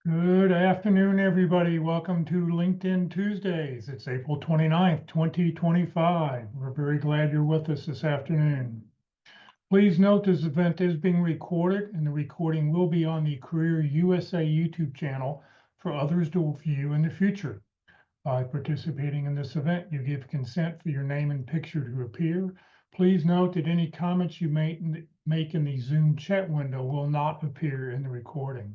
Good afternoon, everybody. Welcome to LinkedIn Tuesdays. It's April 29th, 2025. We're very glad you're with us this afternoon. Please note this event is being recorded and the recording will be on the Career USA YouTube channel for others to view in the future. By participating in this event, you give consent for your name and picture to appear. Please note that any comments you make in the Zoom chat window will not appear in the recording.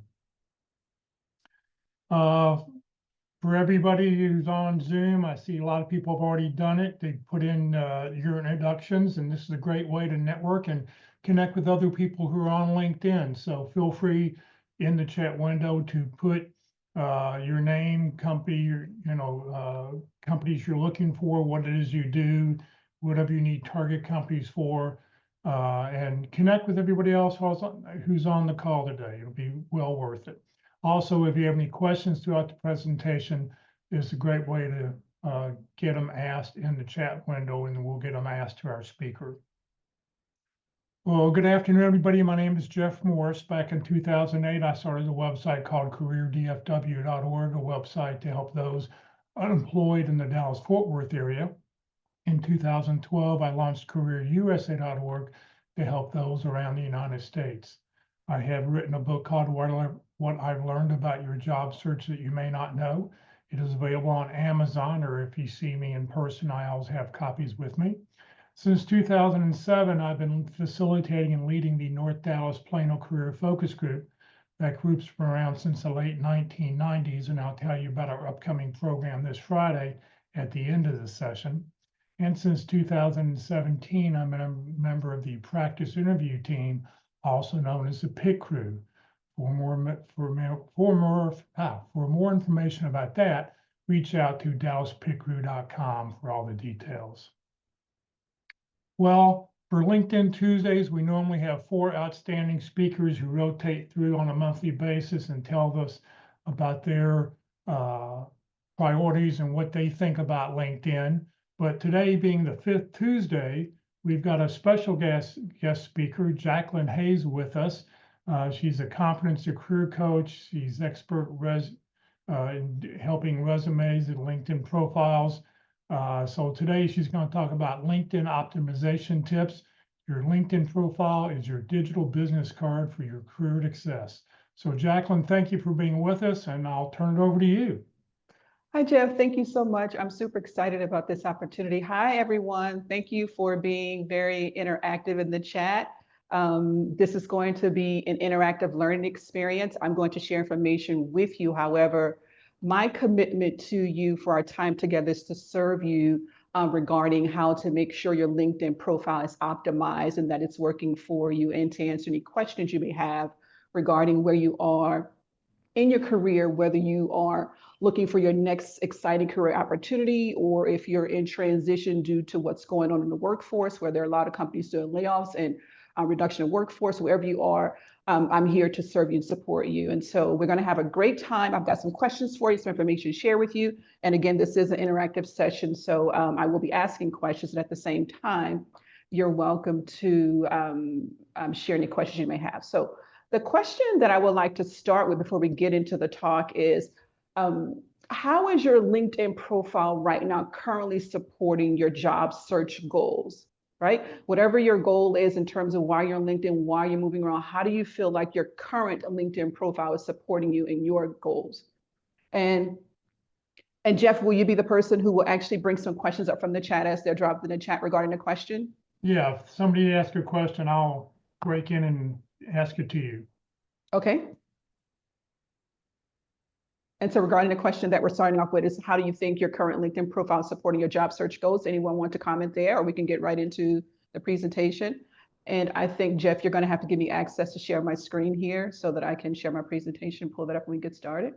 For everybody who's on Zoom, I see a lot of people have already done it. They put in your introductions, and this is a great way to network and connect with other people who are on LinkedIn. So feel free in the chat window to put your name, company, companies you're looking for, what it is you do, whatever you need target companies for, and connect with everybody else who's on the call today. It'll be well worth it. Also, if you have any questions throughout the presentation, it's a great way to get them asked in the chat window, and we'll get them asked to our speaker. Well, good afternoon, everybody. My name is Jeff Morris. Back in 2008, I started a website called careerdfw.org, a website to help those unemployed in the Dallas-Fort Worth area. In 2012, I launched careerusa.org to help those around the United States. I have written a book called What I've Learned About Your Job Search That You May Not Know. It is available on Amazon, or if you see me in person, I always have copies with me. Since 2007, I've been facilitating and leading the North Dallas Plano Career Focus Group. That group's been around since the late 1990s, and I'll tell you about our upcoming program this Friday at the end of the session. And since 2017, I'm a member of the practice interview team, also known as the PIT Crew. For more information about that, reach out to dallaspitcrew.com for all the details. Well, for LinkedIn Tuesdays, we normally have 4 outstanding speakers who rotate through on a monthly basis and tell us about their priorities and what they think about LinkedIn. But today being the 5th Tuesday, we've got a special guest speaker, Jacqueline Hayes, with us. She's a competence and career coach. She's expert in helping resumes and LinkedIn profiles. So today she's going to talk about LinkedIn optimization tips. Your LinkedIn profile is your digital business card for your career success. So Jacqueline, thank you for being with us, and I'll turn it over to you. Hi, Jeff. Thank you so much. I'm super excited about this opportunity. Hi, everyone. Thank you for being very interactive in the chat. This is going to be an interactive learning experience. I'm going to share information with you. However, my commitment to you for our time together is to serve you regarding how to make sure your LinkedIn profile is optimized and that it's working for you, and to answer any questions you may have regarding where you are in your career, whether you are looking for your next exciting career opportunity, or if you're in transition due to what's going on in the workforce, where there are a lot of companies doing layoffs and reduction of workforce. Wherever you are, I'm here to serve you and support you. And so we're going to have a great time. I've got some questions for you, some information to share with you. And again, this is an interactive session, so I will be asking questions, and at the same time, you're welcome to share any questions you may have. So the question that I would like to start with before we get into the talk is, how is your LinkedIn profile right now currently supporting your job search goals, right? Whatever your goal is in terms of why you're on LinkedIn, why you're moving around, how do you feel like your current LinkedIn profile is supporting you in your goals? And Jeff, will you be the person who will actually bring some questions up from the chat as they're dropped in the chat regarding the question? Yeah, if somebody asks a question, I'll break in and ask it to you. Okay. And so regarding the question that we're starting off with is, how do you think your current LinkedIn profile is supporting your job search goals? Anyone want to comment there, or we can get right into the presentation? And I think, Jeff, you're going to have to give me access to share my screen here so that I can share my presentation, pull that up when we get started.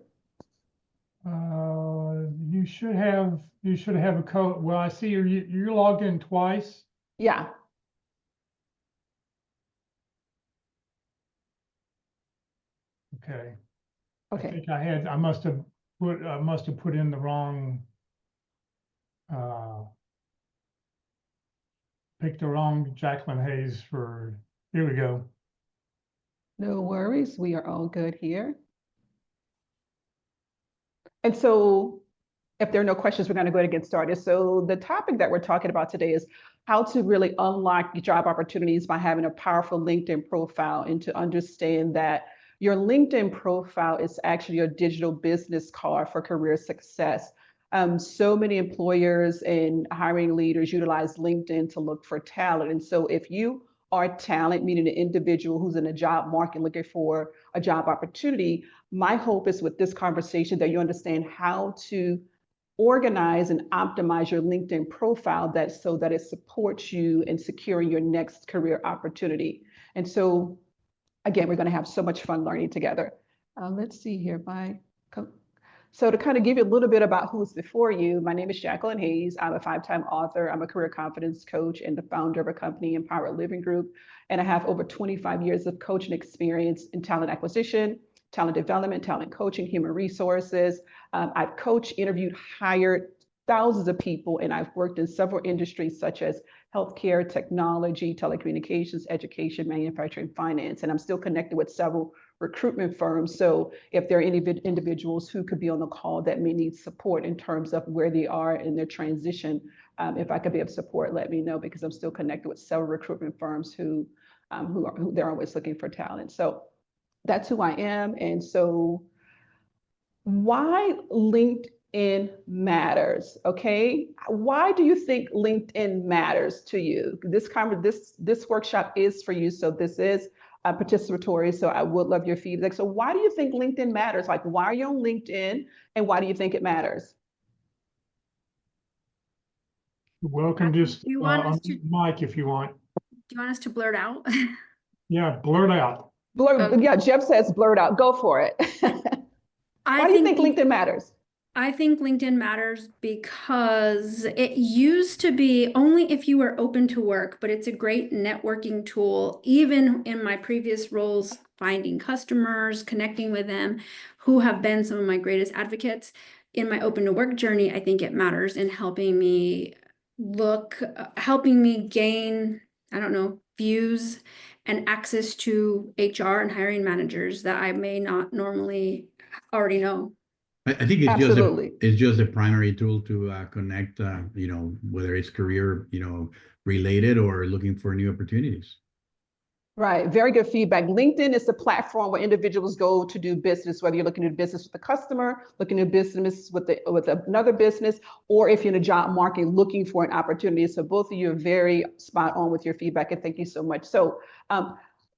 You should have a code. Well, I see you're logged in twice. Yeah. Okay. Okay. I think I must have put in the wrong, picked the wrong Jacqueline Hayes for, here we go. No worries. We are all good here. And so if there are no questions, we're going to go ahead and get started. So the topic that we're talking about today is how to really unlock job opportunities by having a powerful LinkedIn profile, and to understand that your LinkedIn profile is actually your digital business card for career success. So many employers and hiring leaders utilize LinkedIn to look for talent. And so if you are talent, meaning an individual who's in a job market looking for a job opportunity, my hope is with this conversation that you understand how to organize and optimize your LinkedIn profile so that it supports you in securing your next career opportunity. And so, again, we're going to have so much fun learning together. Let's see here. So to kind of give you a little bit about who's before you, my name is Jacqueline Hayes. I'm a 5-time author. I'm a career confidence coach and the founder of a company, Empowered Living Group. And I have over 25 years of coaching experience in talent acquisition, talent development, talent coaching, human resources. I've coached, interviewed, hired thousands of people, and I've worked in several industries such as healthcare, technology, telecommunications, education, manufacturing, finance, and I'm still connected with several recruitment firms. So if there are any individuals who could be on the call that may need support in terms of where they are in their transition, if I could be of support, let me know, because I'm still connected with several recruitment firms who they're always looking for talent. So that's who I am. And so why LinkedIn matters, okay? Why do you think LinkedIn matters to you? This workshop is for you, so this is participatory, so I would love your feedback. So why do you think LinkedIn matters? Like, why are you on LinkedIn, and why do you think it matters? You're welcome, just Do you want us on to, mic if you want. do you want us to blurt out? Yeah, blurt out. Okay. Yeah, Jeff says blurt out. Go for it. Why do you think LinkedIn matters? I think LinkedIn matters because it used to be only if you were open to work, but it's a great networking tool. Even in my previous roles, finding customers, connecting with them, who have been some of my greatest advocates in my open to work journey. I think it matters in helping me gain, I don't know, views and access to HR and hiring managers that I may not normally already know. I think it's Absolutely. just a primary tool to connect, whether it's career, related or looking for new opportunities. Right, very good feedback. LinkedIn is the platform where individuals go to do business, whether you're looking to do business with a customer, looking to do business with another business, or if you're in a job market looking for an opportunity. So both of you are very spot on with your feedback, and thank you so much. So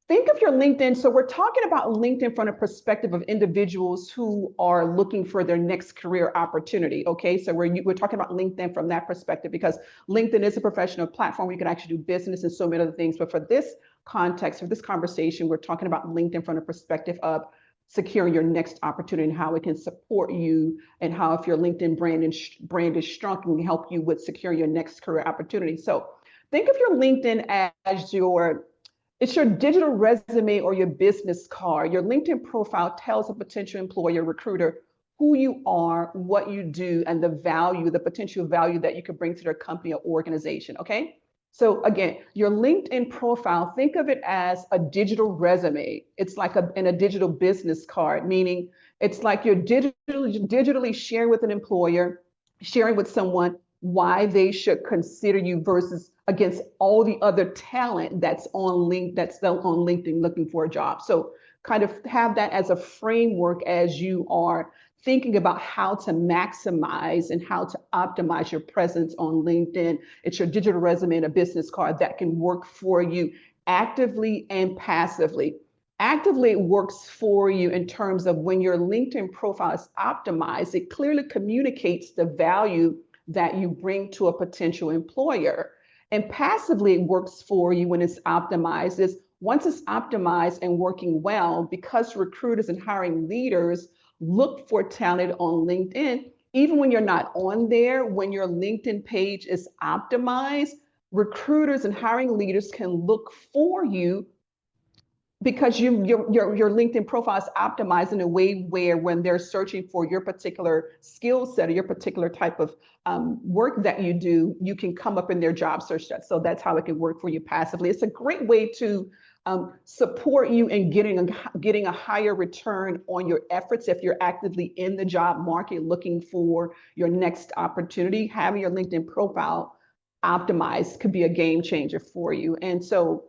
think of your LinkedIn. So we're talking about LinkedIn from a perspective of individuals who are looking for their next career opportunity. Okay, so we're talking about LinkedIn from that perspective, because LinkedIn is a professional platform where you can actually do business and so many other things. But for this context, for this conversation, we're talking about LinkedIn from the perspective of securing your next opportunity and how it can support you, and how, if your LinkedIn brand is strong, can help you with securing your next career opportunity. So think of your LinkedIn as it's your digital resume or your business card. Your LinkedIn profile tells a potential employer, recruiter, who you are, what you do, and the potential value that you could bring to their company or organization, okay? So again, your LinkedIn profile, think of it as a digital resume. It's like a digital business card, meaning it's like you're digitally sharing with an employer, sharing with someone why they should consider you versus against all the other talent that's on LinkedIn looking for a job. So kind of have that as a framework as you are thinking about how to maximize and how to optimize your presence on LinkedIn. It's your digital resume and a business card that can work for you actively and passively. Actively, it works for you in terms of when your LinkedIn profile is optimized, it clearly communicates the value that you bring to a potential employer. And passively, it works for you when it's optimized. Once it's optimized and working well, because recruiters and hiring leaders look for talent on LinkedIn, even when you're not on there, when your LinkedIn page is optimized, recruiters and hiring leaders can look for you because your LinkedIn profile is optimized in a way where when they're searching for your particular skill set or your particular type of work that you do, you can come up in their job search. So that's how it can work for you passively. It's a great way to support you in getting a higher return on your efforts if you're actively in the job market looking for your next opportunity. Having your LinkedIn profile optimized could be a game changer for you. And so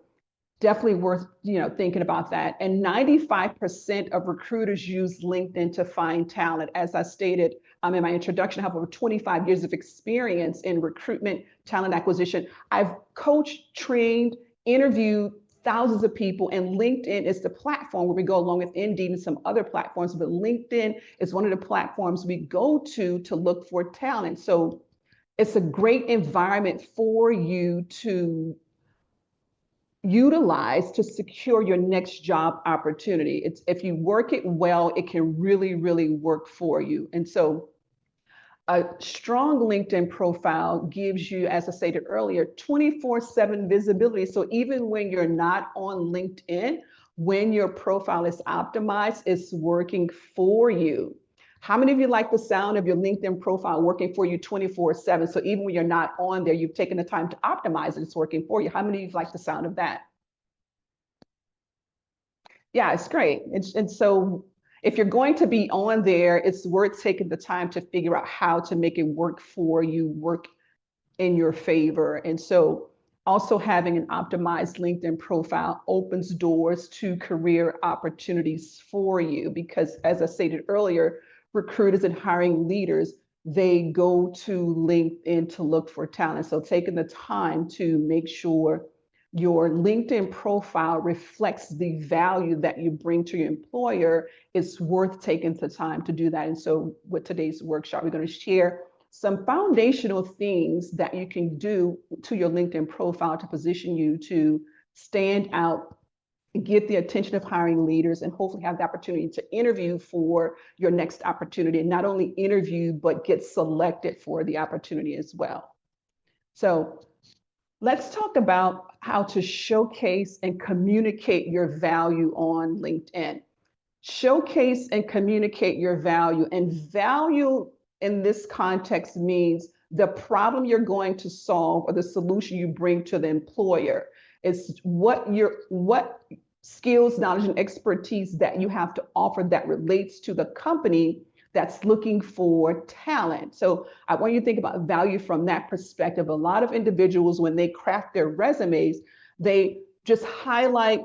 definitely worth thinking about that. And 95% of recruiters use LinkedIn to find talent. As I stated in my introduction, I have over 25 years of experience in recruitment, talent acquisition. I've coached, trained, interviewed thousands of people, and LinkedIn is the platform where we go, along with Indeed and some other platforms, but LinkedIn is one of the platforms we go to look for talent. So it's a great environment for you to utilize to secure your next job opportunity. It's, if you work it well, it can really, really work for you. And so a strong LinkedIn profile gives you, as I stated earlier, 24/7 visibility. So even when you're not on LinkedIn, when your profile is optimized, it's working for you. How many of you like the sound of your LinkedIn profile working for you 24/7? So even when you're not on there, you've taken the time to optimize it, it's working for you. How many of you like the sound of that? Yeah, it's great. And so if you're going to be on there, it's worth taking the time to figure out how to make it work for you, work in your favor. And so also having an optimized LinkedIn profile opens doors to career opportunities for you, because as I stated earlier, recruiters and hiring leaders, they go to LinkedIn to look for talent. So taking the time to make sure your LinkedIn profile reflects the value that you bring to your employer, it's worth taking the time to do that. And so with today's workshop, we're going to share some foundational things that you can do to your LinkedIn profile to position you to stand out, get the attention of hiring leaders, and hopefully have the opportunity to interview for your next opportunity. And not only interview, but get selected for the opportunity as well. So let's talk about how to showcase and communicate your value on LinkedIn. Showcase and communicate your value. And value in this context means the problem you're going to solve or the solution you bring to the employer. It's what skills, knowledge, and expertise that you have to offer that relates to the company that's looking for talent. So I want you to think about value from that perspective. A lot of individuals, when they craft their resumes, they just highlight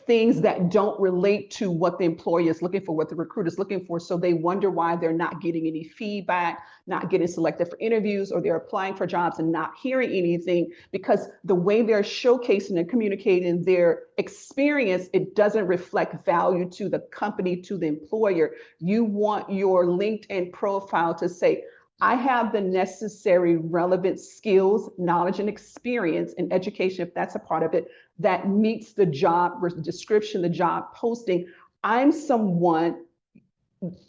things that don't relate to what the employer is looking for, what the recruiter is looking for. So they wonder why they're not getting any feedback, not getting selected for interviews, or they're applying for jobs and not hearing anything, because the way they're showcasing and communicating their experience, it doesn't reflect value to the company, to the employer. You want your LinkedIn profile to say, I have the necessary relevant skills, knowledge, and experience, and education, if that's a part of it, that meets the job description, the job posting. I'm someone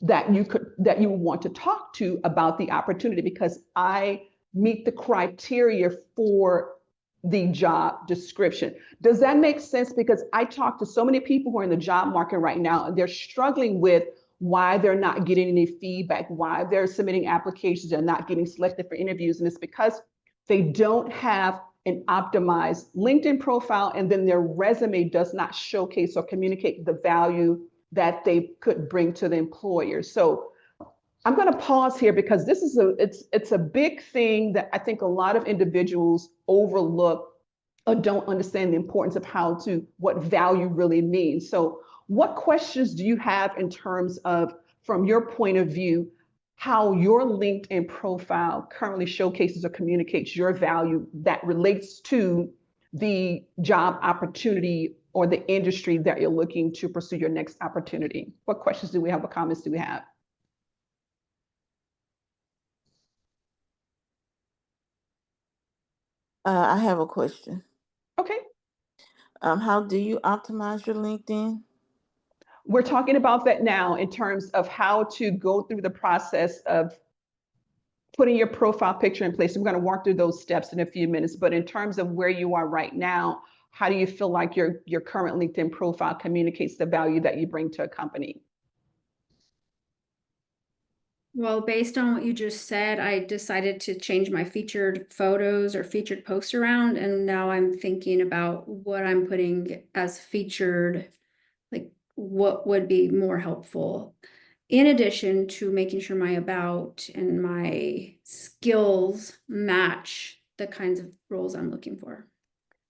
that you want to talk to about the opportunity because I meet the criteria for the job description. Does that make sense? Because I talk to so many people who are in the job market right now, and they're struggling with why they're not getting any feedback, why they're submitting applications and not getting selected for interviews. And it's because they don't have an optimized LinkedIn profile, and then their resume does not showcase or communicate the value that they could bring to the employer. So I'm going to pause here because this is it's a big thing that I think a lot of individuals overlook or don't understand the importance of what value really means. So what questions do you have in terms of, from your point of view, how your LinkedIn profile currently showcases or communicates your value that relates to the job opportunity or the industry that you're looking to pursue your next opportunity? What questions do we have? What comments do we have? I have a question. Okay. How do you optimize your LinkedIn? We're talking about that now in terms of how to go through the process of putting your profile picture in place. I'm going to walk through those steps in a few minutes, but in terms of where you are right now, how do you feel like your current LinkedIn profile communicates the value that you bring to a company? Well, based on what you just said, I decided to change my featured photos or featured posts around, and now I'm thinking about what I'm putting as featured, like what would be more helpful. In addition to making sure my about and my skills match the kinds of roles I'm looking for.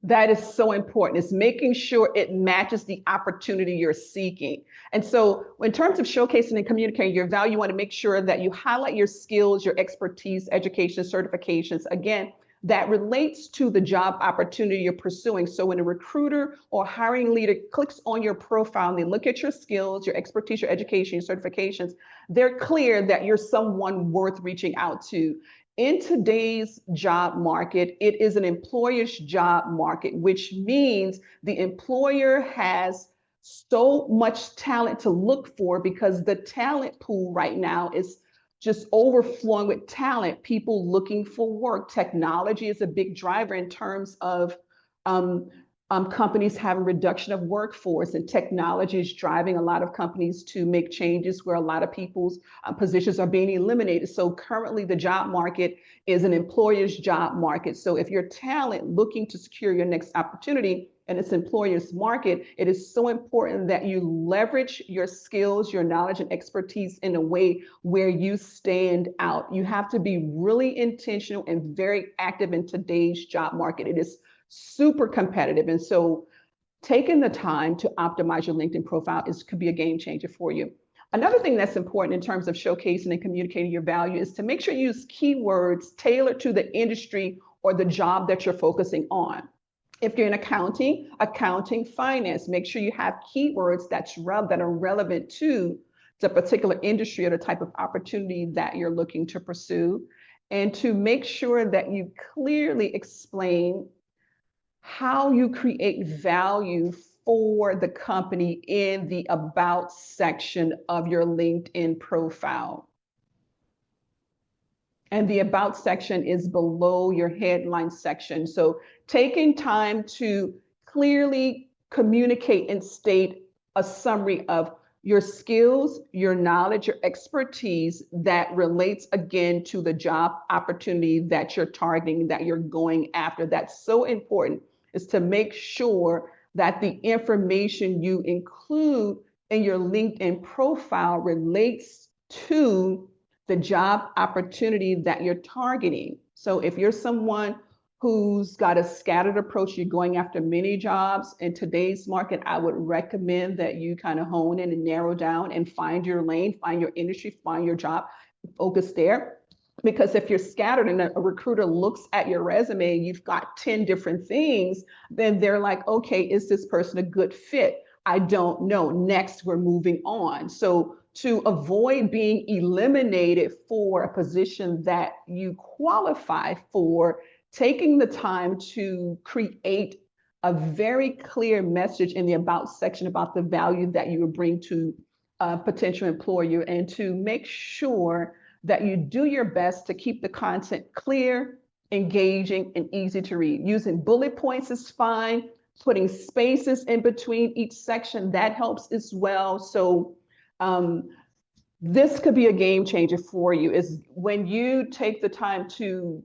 That is so important. It's making sure it matches the opportunity you're seeking. And so, in terms of showcasing and communicating your value, you want to make sure that you highlight your skills, your expertise, education, certifications. Again, that relates to the job opportunity you're pursuing. So, when a recruiter or hiring leader clicks on your profile and they look at your skills, your expertise, your education, your certifications, they're clear that you're someone worth reaching out to. In today's job market, it is an employer's job market, which means the employer has so much talent to look for because the talent pool right now is just overflowing with talent, people looking for work. Technology is a big driver in terms of companies having reduction of workforce, and technology is driving a lot of companies to make changes where a lot of people's positions are being eliminated. So currently the job market is an employer's job market. So if you're talent looking to secure your next opportunity and it's employer's market, it is so important that you leverage your skills, your knowledge and expertise in a way where you stand out. You have to be really intentional and very active in today's job market. It is super competitive. And so taking the time to optimize your LinkedIn profile could be a game changer for you. Another thing that's important in terms of showcasing and communicating your value is to make sure you use keywords tailored to the industry or the job that you're focusing on. If you're in accounting, finance, make sure you have keywords that are relevant to the particular industry or the type of opportunity that you're looking to pursue. And to make sure that you clearly explain how you create value for the company in the About section of your LinkedIn profile. And the About section is below your headline section. So taking time to clearly communicate and state a summary of your skills, your knowledge, your expertise that relates again to the job opportunity that you're targeting, that you're going after. That's so important, is to make sure that the information you include in your LinkedIn profile relates to the job opportunity that you're targeting. So if you're someone who's got a scattered approach, you're going after many jobs in today's market, I would recommend that you kind of hone in and narrow down and find your lane, find your industry, find your job, focus there. Because if you're scattered and a recruiter looks at your resume, you've got 10 different things, then they're like, okay, is this person a good fit? I don't know. Next, we're moving on. So to avoid being eliminated for a position that you qualify for, taking the time to create a very clear message in the About section about the value that you would bring to a potential employer, and to make sure that you do your best to keep the content clear, engaging, and easy to read. Using bullet points is fine. Putting spaces in between each section, that helps as well. So this could be a game changer for you, is when you take the time to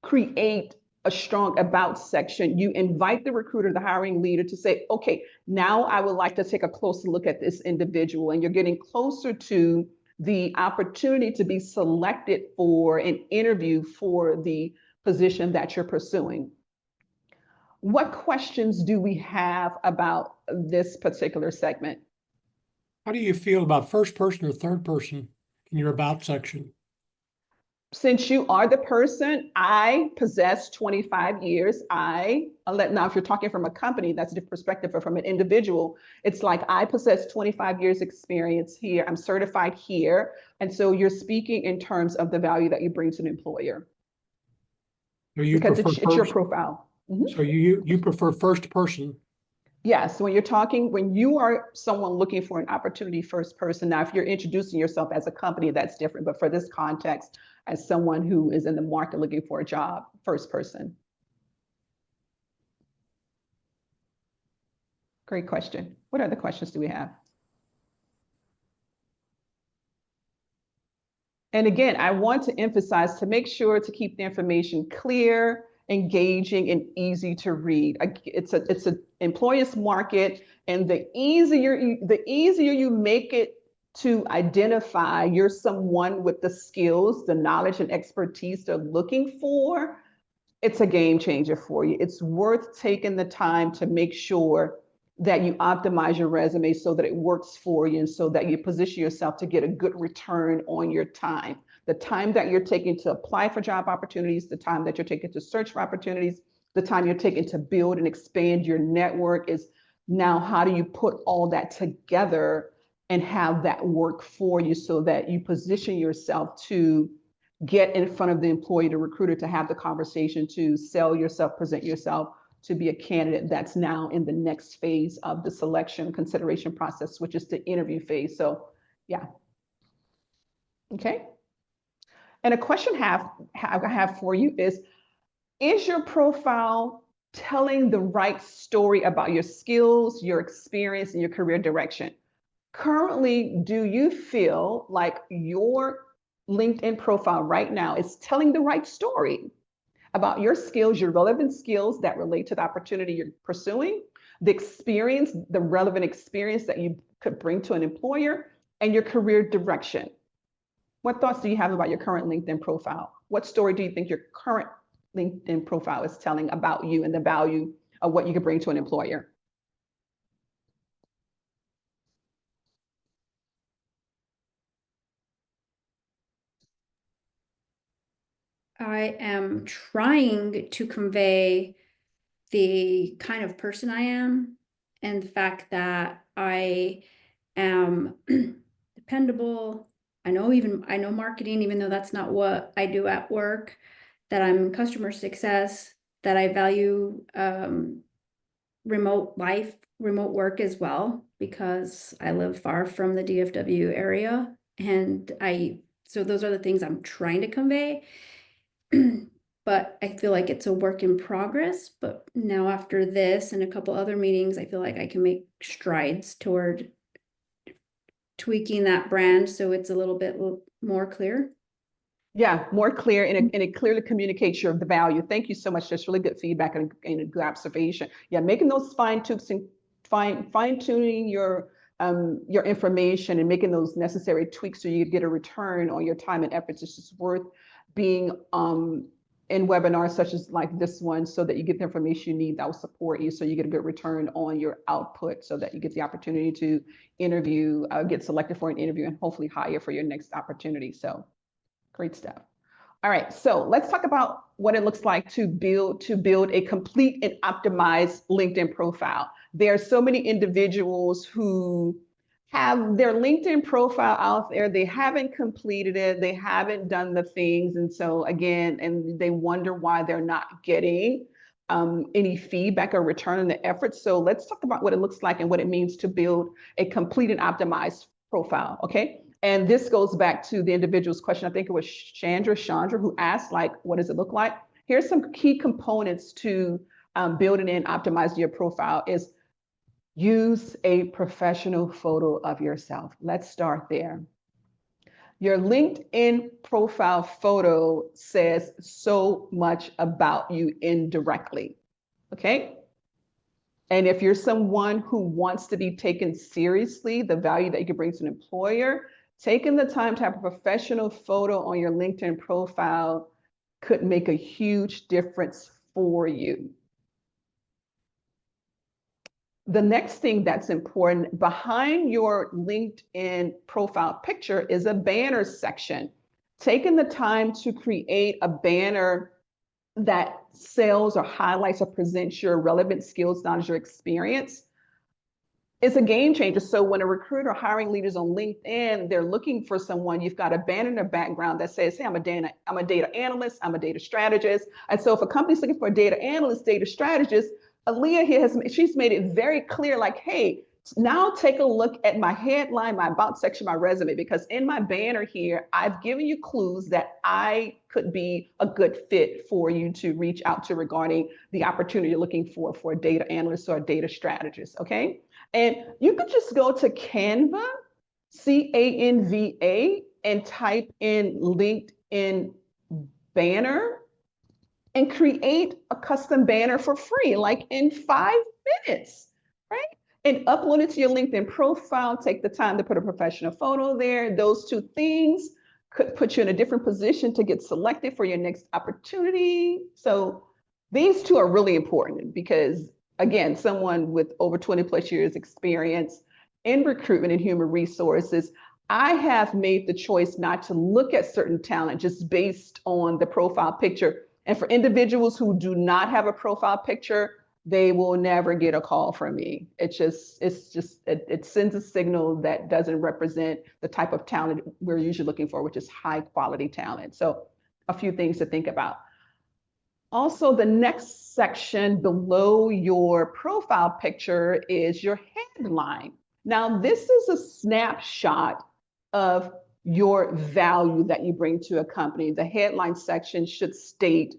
create a strong About section, you invite the recruiter, the hiring leader, to say, okay, now I would like to take a closer look at this individual, and you're getting closer to the opportunity to be selected for an interview for the position that you're pursuing. What questions do we have about this particular segment? How do you feel about first person or third person in your About section? Since you are the person, I possess 25 years. Now, if you're talking from a company, that's a different perspective, but from an individual, it's like I possess 25 years experience here. I'm certified here. And so you're speaking in terms of the value that you bring to an employer. So you because prefer it's your first, profile. Mhm. so you prefer first person. Yes, when you are someone looking for an opportunity first person. Now, if you're introducing yourself as a company, that's different. But for this context, as someone who is in the market looking for a job, first person. Great question. What other questions do we have? And again, I want to emphasize to make sure to keep the information clear, engaging, and easy to read. It's an employer's market, and the easier you make it to identify you're someone with the skills, the knowledge, and expertise they're looking for, it's a game changer for you. It's worth taking the time to make sure that you optimize your resume so that it works for you and so that you position yourself to get a good return on your time. The time that you're taking to apply for job opportunities, the time that you're taking to search for opportunities, the time you're taking to build and expand your network is now how do you put all that together and have that work for you so that you position yourself to get in front of the employee, the recruiter, to have the conversation, to sell yourself, present yourself, to be a candidate that's now in the next phase of the selection consideration process, which is the interview phase. So yeah. Okay. And a question I have for you is your profile telling the right story about your skills, your experience, and your career direction? Currently, do you feel like your LinkedIn profile right now is telling the right story about your skills, your relevant skills that relate to the opportunity you're pursuing, the experience, the relevant experience that you could bring to an employer, and your career direction? What thoughts do you have about your current LinkedIn profile? What story do you think your current LinkedIn profile is telling about you and the value of what you could bring to an employer? I am trying to convey the kind of person I am and the fact that I am dependable. I know marketing, even though that's not what I do at work, that I'm customer success, that I value remote work as well, because I live far from the DFW area. And so those are the things I'm trying to convey. But I feel like it's a work in progress. But now after this and a couple other meetings, I feel like I can make strides toward tweaking that brand so it's a little bit more clear. Yeah, more clear, and it clearly communicates the value. Thank you so much. That's really good feedback and a good observation. Yeah, making those fine tuning your information and making those necessary tweaks so you get a return on your time and efforts. It's just worth being in webinars such as like this one so that you get the information you need that will support you so you get a good return on your output so that you get the opportunity to interview, get selected for an interview, and hopefully hire for your next opportunity. So great stuff. All right, so let's talk about what it looks like to build a complete and optimized LinkedIn profile. There are so many individuals who have their LinkedIn profile out there, they haven't completed it, they haven't done the things, and so again, and they wonder why they're not getting any feedback or return on the effort. So let's talk about what it looks like and what it means to build a complete and optimized profile, okay? And this goes back to the individual's question. I think it was Chandra, who asked, like, what does it look like? Here's some key components to building and optimizing your profile is use a professional photo of yourself. Let's start there. Your LinkedIn profile photo says so much about you indirectly, okay? And if you're someone who wants to be taken seriously, the value that you can bring to an employer, taking the time to have a professional photo on your LinkedIn profile could make a huge difference for you. The next thing that's important, behind your LinkedIn profile picture is a banner section. Taking the time to create a banner that sells or highlights or presents your relevant skills, knowledge, or experience is a game changer. So when a recruiter hiring leaders on LinkedIn, they're looking for someone, you've got a banner in the background that says, hey, I'm a data analyst, I'm a data strategist. And so if a company's looking for a data analyst, data strategist, Aaliyah here she's made it very clear, like, hey, now take a look at my headline, my about section, my resume, because in my banner here, I've given you clues that I could be a good fit for you to reach out to regarding the opportunity you're looking for a data analyst or a data strategist, okay? And you could just go to Canva, CANVA, and type in LinkedIn banner and create a custom banner for free, like in 5 minutes, right? And upload it to your LinkedIn profile. Take the time to put a professional photo there. Those 2 things could put you in a different position to get selected for your next opportunity. So these 2 are really important because, again, someone with over 20 plus years experience in recruitment and human resources, I have made the choice not to look at certain talent just based on the profile picture. And for individuals who do not have a profile picture, they will never get a call from me. It sends a signal that doesn't represent the type of talent we're usually looking for, which is high quality talent. So a few things to think about. Also, the next section below your profile picture is your headline. Now, this is a snapshot of your value that you bring to a company. The headline section should state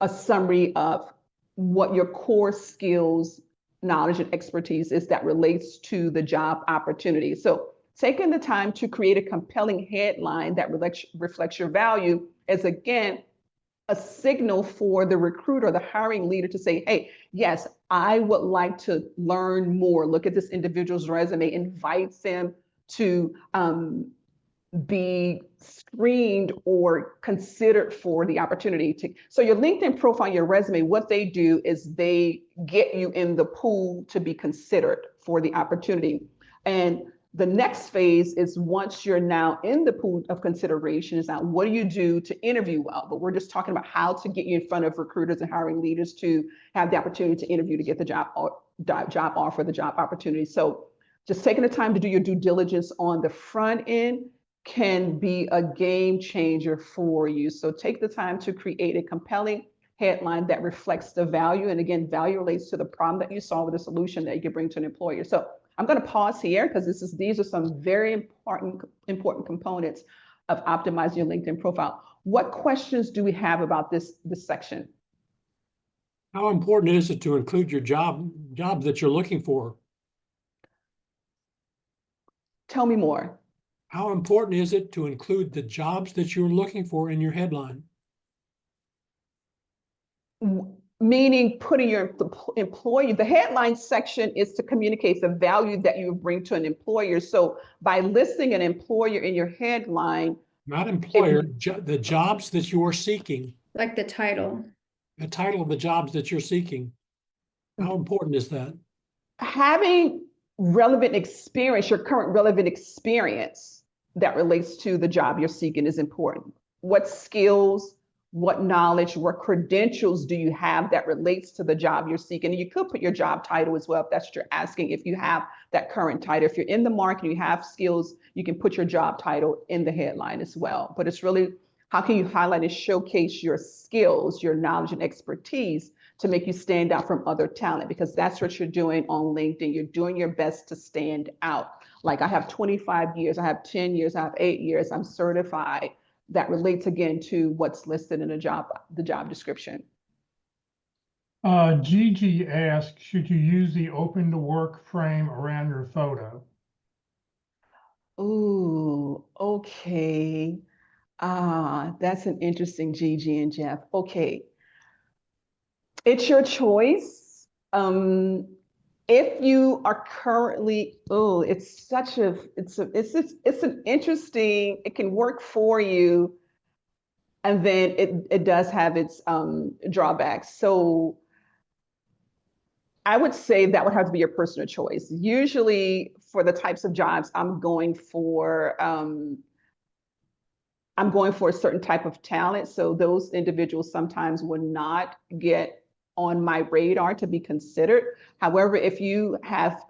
a summary of what your core skills, knowledge, and expertise is that relates to the job opportunity. So taking the time to create a compelling headline that reflects your value is, again, a signal for the recruiter, the hiring leader, to say, hey, yes, I would like to learn more. Look at this individual's resume, invite them to be screened or considered for the opportunity to. So your LinkedIn profile, your resume, what they do is they get you in the pool to be considered for the opportunity. And the next phase is, once you're now in the pool of consideration, is now what do you do to interview well? But we're just talking about how to get you in front of recruiters and hiring leaders to have the opportunity to interview, to get the job offer, the job opportunity. So just taking the time to do your due diligence on the front end can be a game changer for you. So take the time to create a compelling headline that reflects the value. And again, value relates to the problem that you solve with a solution that you can bring to an employer. So I'm going to pause here because these are some very important components of optimizing your LinkedIn profile. What questions do we have about this section? How important is it to include your jobs that you're looking for? Tell me more. How important is it to include the jobs that you're looking for in your headline? Meaning putting your employer, the headline section is to communicate the value that you bring to an employer. So by listing an employer in your headline. Not employer, the jobs that you are seeking. Like the title. The title of the jobs that you're seeking. How important is that? Having relevant experience, your current relevant experience that relates to the job you're seeking is important. What skills, what knowledge, what credentials do you have that relates to the job you're seeking? And you could put your job title as well, if that's what you're asking, if you have that current title. If you're in the market and you have skills, you can put your job title in the headline as well. But it's really, how can you highlight and showcase your skills, your knowledge and expertise to make you stand out from other talent? Because that's what you're doing on LinkedIn. You're doing your best to stand out. Like, I have 25 years, I have 10 years, I have 8 years, I'm certified. That relates again to what's listed in the job description. Gigi asked, should you use the open to work frame around your photo? Ooh, okay. That's an interesting, Gigi and Jeff. Okay. It's your choice. If you are currently, it's an interesting, it can work for you. And then it does have its drawbacks. So I would say that would have to be your personal choice. Usually for the types of jobs I'm going for a certain type of talent. So those individuals sometimes would not get on my radar to be considered. However, if you have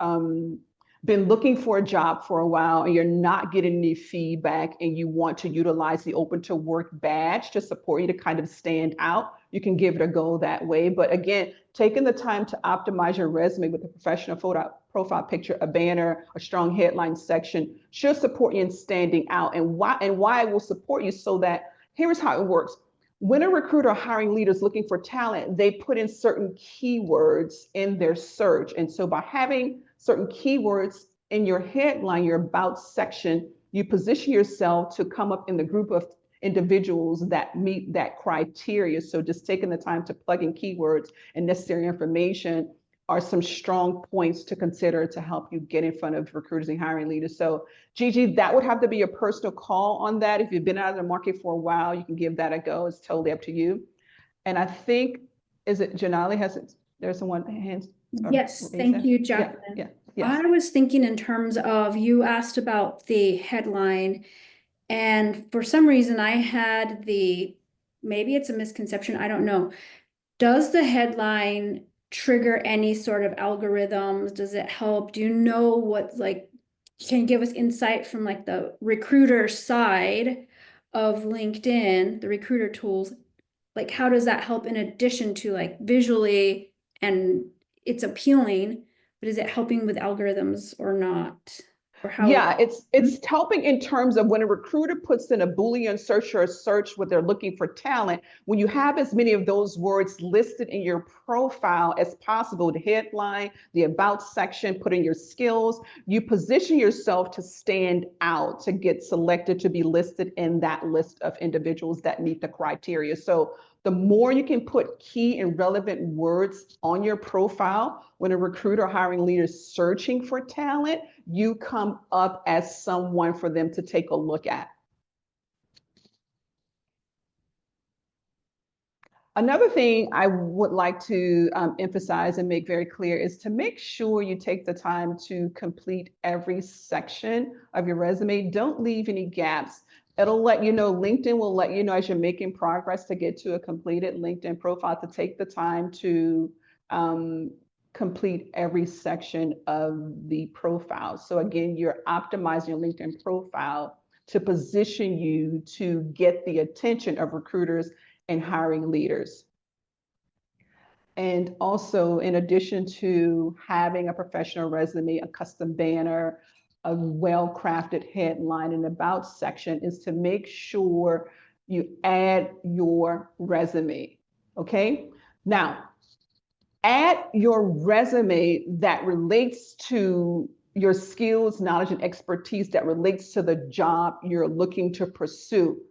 been looking for a job for a while and you're not getting any feedback and you want to utilize the Open to Work badge to support you to kind of stand out, you can give it a go that way. But again, taking the time to optimize your resume with a professional photo profile picture, a banner, a strong headline section should support you in standing out. And why it will support you, so that here's how it works. When a recruiter or hiring leader is looking for talent, they put in certain keywords in their search. And so by having certain keywords in your headline, your about section, you position yourself to come up in the group of individuals that meet that criteria. So just taking the time to plug in keywords and necessary information are some strong points to consider to help you get in front of recruiters and hiring leaders. So Gigi, that would have to be a personal call on that. If you've been out of the market for a while, you can give that a go. It's totally up to you. And I think, is it Janali? There's someone hands? Yes, thank you, Jacqueline. Yeah, yes. I was thinking in terms of, you asked about the headline, and for some reason I had maybe it's a misconception, I don't know. Does the headline trigger any sort of algorithms? Does it help? Do you know what, like, can you give us insight from like the recruiter side of LinkedIn, the recruiter tools? Like, how does that help in addition to like visually, and it's appealing, but is it helping with algorithms or not? Or how? Yeah, it's helping in terms of when a recruiter puts in a Boolean search or a search what they're looking for talent, when you have as many of those words listed in your profile as possible, the headline, the about section, put in your skills, you position yourself to stand out, to get selected to be listed in that list of individuals that meet the criteria. So the more you can put key and relevant words on your profile, when a recruiter or hiring leader is searching for talent, you come up as someone for them to take a look at. Another thing I would like to emphasize and make very clear is to make sure you take the time to complete every section of your resume. Don't leave any gaps. It'll let you know, LinkedIn will let you know as you're making progress to get to a completed LinkedIn profile, to take the time to complete every section of the profile. So again, you're optimizing your LinkedIn profile to position you to get the attention of recruiters and hiring leaders. And also, in addition to having a professional resume, a custom banner, a well-crafted headline and about section, is to make sure you add your resume, okay? Now, add your resume that relates to your skills, knowledge, and expertise that relates to the job you're looking to pursue.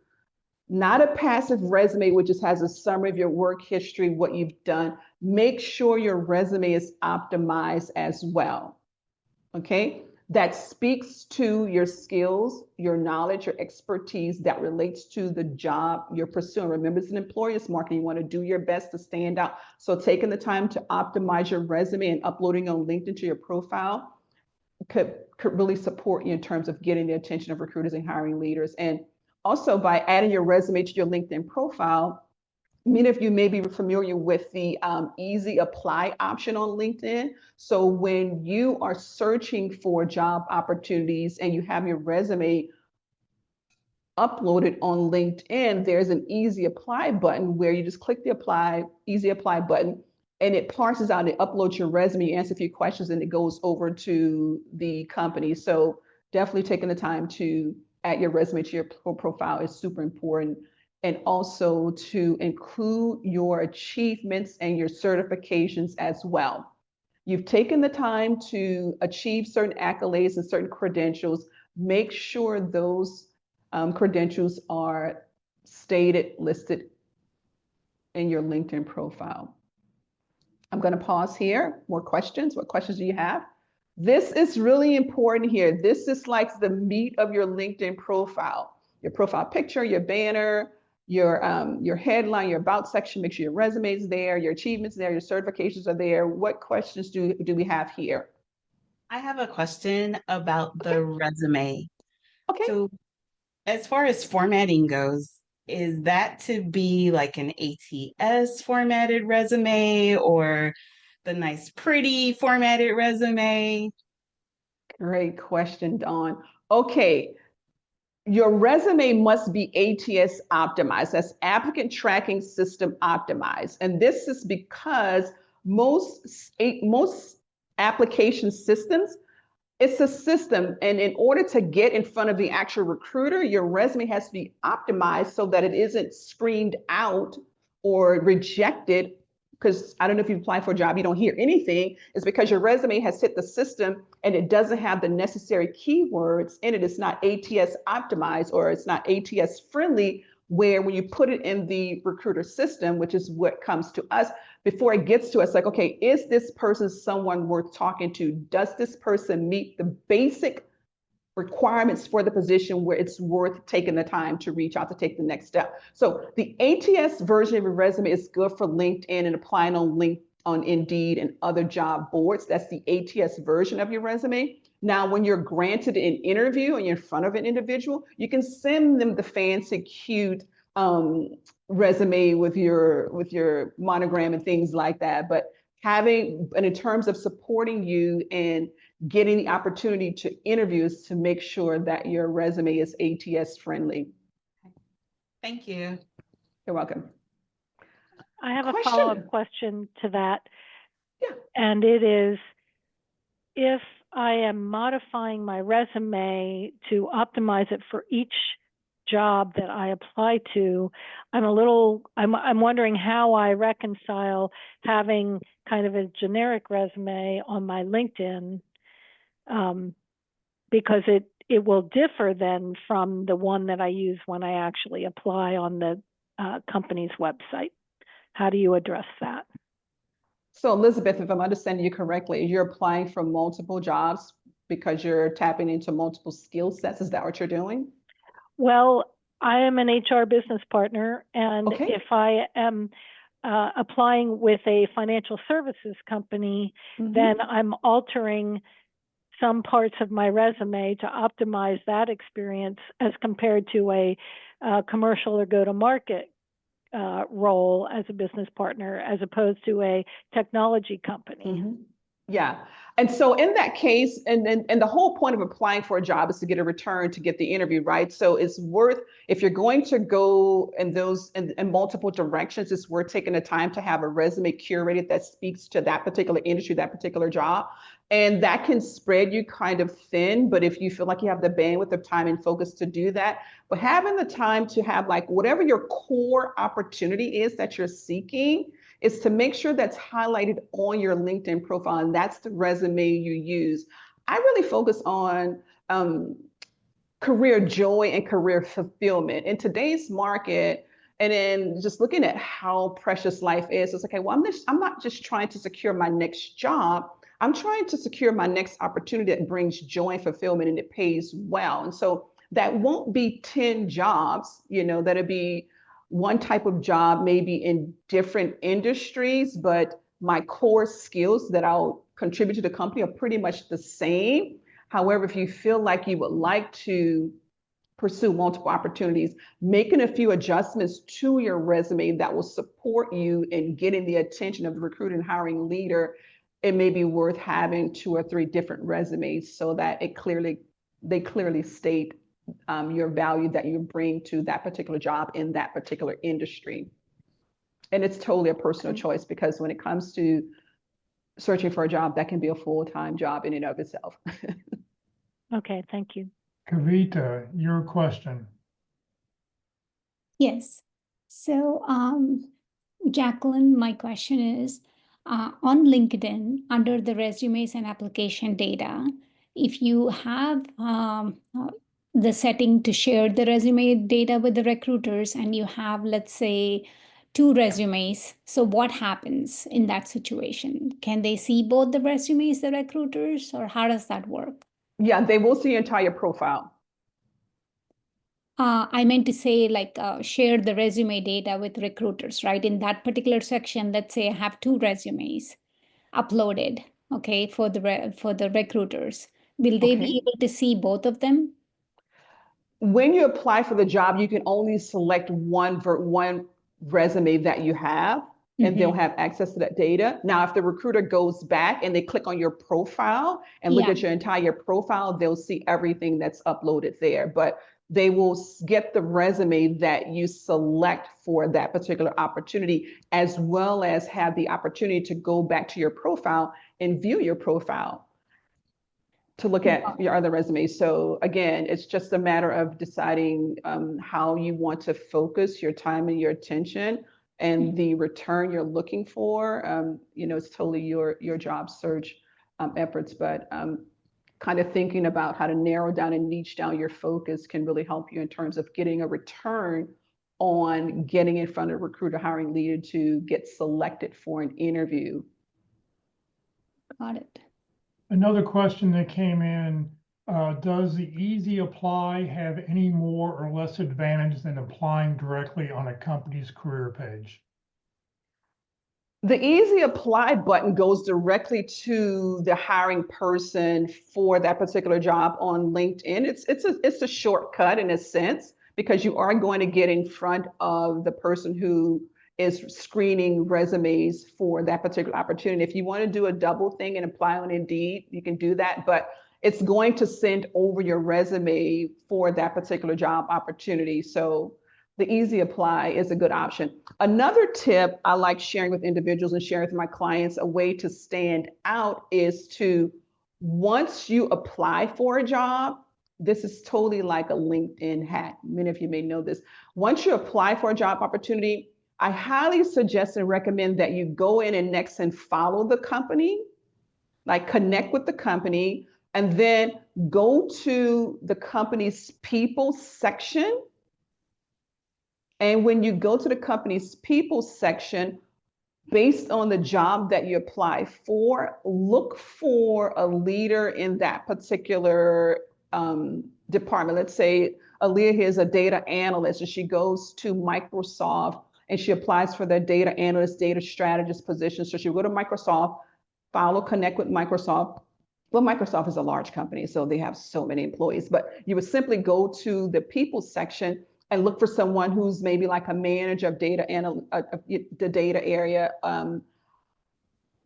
Not a passive resume, which just has a summary of your work history, what you've done. Make sure your resume is optimized as well, okay? That speaks to your skills, your knowledge, your expertise that relates to the job you're pursuing. Remember, it's an employer's market. You want to do your best to stand out. So taking the time to optimize your resume and uploading on LinkedIn to your profile could really support you in terms of getting the attention of recruiters and hiring leaders. And also, by adding your resume to your LinkedIn profile, many of you may be familiar with the easy apply option on LinkedIn. So when you are searching for job opportunities and you have your resume uploaded on LinkedIn, there's an easy apply button where you just click the easy apply button, and it parses out and uploads your resume, answer a few questions, and it goes over to the company. So definitely taking the time to add your resume to your profile is super important. And also to include your achievements and your certifications as well. You've taken the time to achieve certain accolades and certain credentials. Make sure those credentials are stated, listed in your LinkedIn profile. I'm going to pause here. More questions? What questions do you have? This is really important here. This is like the meat of your LinkedIn profile. Your profile picture, your banner, your headline, your about section. Make sure your resume is there, your achievements there, your certifications are there. What questions do we have here? I have a question about the resume. Okay. So as far as formatting goes, is that to be like an ATS formatted resume or the nice, pretty formatted resume? Great question, Dawn. Okay. Your resume must be ATS optimized. That's applicant tracking system optimized. And this is because most application systems, it's a system. And in order to get in front of the actual recruiter, your resume has to be optimized so that it isn't screened out or rejected because I don't know if you apply for a job, you don't hear anything, is because your resume has hit the system and it doesn't have the necessary keywords in it. It's not ATS optimized or it's not ATS friendly, where when you put it in the recruiter system, which is what comes to us, before it gets to us, like, okay, is this person someone worth talking to? Does this person meet the basic requirements for the position where it's worth taking the time to reach out to take the next step? So the ATS version of your resume is good for LinkedIn and applying on Indeed and other job boards. That's the ATS version of your resume. Now, when you're granted an interview and you're in front of an individual, you can send them the fancy, cute resume with your monogram and things like that. But and in terms of supporting you and getting the opportunity to interview is to make sure that your resume is ATS friendly. Thank you. You're welcome. I have a Question. follow-up question to that. Yeah. And it is, if I am modifying my resume to optimize it for each job that I apply to, I'm wondering how I reconcile having kind of a generic resume on my LinkedIn, because it will differ then from the one that I use when I actually apply on the company's website. How do you address that? So Elizabeth, if I'm understanding you correctly, you're applying for multiple jobs because you're tapping into multiple skill sets. Is that what you're doing? Well, I am an HR business partner, and Okay. if I am applying with a financial services company, then I'm altering some parts of my resume to optimize that experience as compared to a commercial or go-to-market role as a business partner, as opposed to a technology company. Yeah. And so in that case, and the whole point of applying for a job is to get a return, to get the interview, right? So it's worth, if you're going to go in multiple directions, it's worth taking the time to have a resume curated that speaks to that particular industry, that particular job. And that can spread you kind of thin, but if you feel like you have the bandwidth of time and focus to do that, but having the time to have like whatever your core opportunity is that you're seeking, is to make sure that's highlighted on your LinkedIn profile, and that's the resume you use. I really focus on career joy and career fulfillment in today's market. And then just looking at how precious life is, it's okay, well, I'm not just trying to secure my next job. I'm trying to secure my next opportunity that brings joy and fulfillment and it pays well. And so that won't be 10 jobs, that'll be one type of job, maybe in different industries, but my core skills that I'll contribute to the company are pretty much the same. However, if you feel like you would like to pursue multiple opportunities, making a few adjustments to your resume that will support you in getting the attention of the recruiting and hiring leader, it may be worth having 2 or 3 different resumes so that they clearly state your value that you bring to that particular job in that particular industry. And it's totally a personal choice, because when it comes to searching for a job, that can be a full-time job in and of itself. Okay, thank you. Kavita, your question. Yes. So, Jacqueline, my question is, on LinkedIn, under the resumes and application data, if you have the setting to share the resume data with the recruiters and you have, let's say, 2 resumes, so what happens in that situation? Can they see both the resumes, the recruiters, or how does that work? Yeah, they will see your entire profile. I meant to say share the resume data with recruiters, right? In that particular section, let's say I have 2 resumes uploaded, okay, for the recruiters. Will they be able to see both of them? When you apply for the job, you can only select one resume that you have, and they'll have access to that data. Now, if the recruiter goes back and they click on your profile and look at your entire profile, they'll see everything that's uploaded there. But they will get the resume that you select for that particular opportunity, as well as have the opportunity to go back to your profile and view your profile to look at your other resumes. So again, it's just a matter of deciding how you want to focus your time and your attention and the return you're looking for, it's totally your job search efforts, but kind of thinking about how to narrow down and niche down your focus can really help you in terms of getting a return on getting in front of a recruiter hiring leader to get selected for an interview. Got it. Another question that came in, does the Easy Apply have any more or less advantage than applying directly on a company's career page? The Easy Apply button goes directly to the hiring person for that particular job on LinkedIn. It's a shortcut in a sense, because you are going to get in front of the person who is screening resumes for that particular opportunity. If you want to do a double thing and apply on Indeed, you can do that, but it's going to send over your resume for that particular job opportunity. So the Easy Apply is a good option. Another tip I like sharing with individuals and sharing with my clients, a way to stand out is to, once you apply for a job, this is totally like a LinkedIn hack. Many of you may know this. Once you apply for a job opportunity, I highly suggest and recommend that you go in and next and follow the company, like connect with the company, and then go to the company's people section. And when you go to the company's people section, based on the job that you apply for, look for a leader in that particular department. Let's say Aaliyah here is a data analyst and she goes to Microsoft and she applies for their data analyst, data strategist position. So she'll go to Microsoft, connect with Microsoft. Well, Microsoft is a large company, so they have so many employees, but you would simply go to the people section and look for someone who's maybe like a manager of data the data area,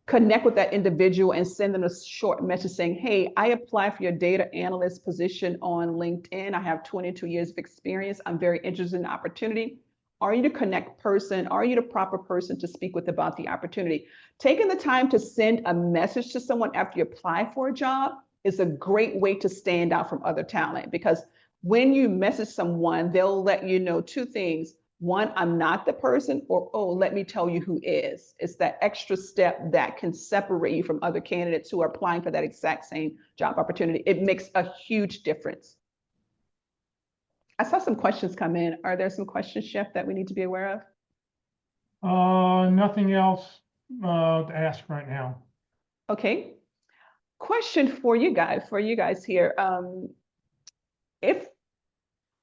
connect with that individual and send them a short message saying, hey, I applied for your data analyst position on LinkedIn. I have 22 years of experience. I'm very interested in the opportunity. Are you the connect person? Are you the proper person to speak with about the opportunity? Taking the time to send a message to someone after you apply for a job is a great way to stand out from other talent, because when you message someone, they'll let you know two things. One, I'm not the person, or, oh, let me tell you who is. It's that extra step that can separate you from other candidates who are applying for that exact same job opportunity. It makes a huge difference. I saw some questions come in. Are there some questions, Chef, that we need to be aware of? Nothing else to ask right now. Okay. Question for you guys here.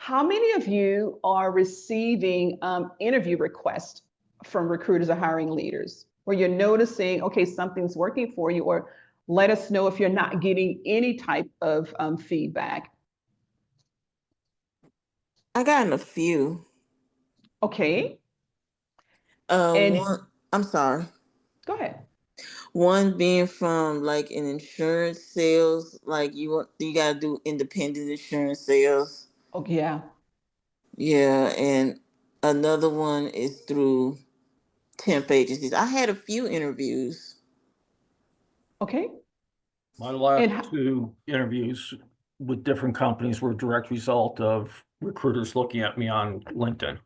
How many of you are receiving interview requests from recruiters or hiring leaders, where you're noticing, okay, something's working for you, or let us know if you're not getting any type of feedback? I gotten a few. Okay. And I'm sorry. go ahead. One being from like an insurance sales, like you gotta do independent insurance sales. Oh, yeah. Yeah, and another one is through temp agencies. I had a few interviews. Okay. My last two interviews with different companies were a direct result of recruiters looking at me on LinkedIn.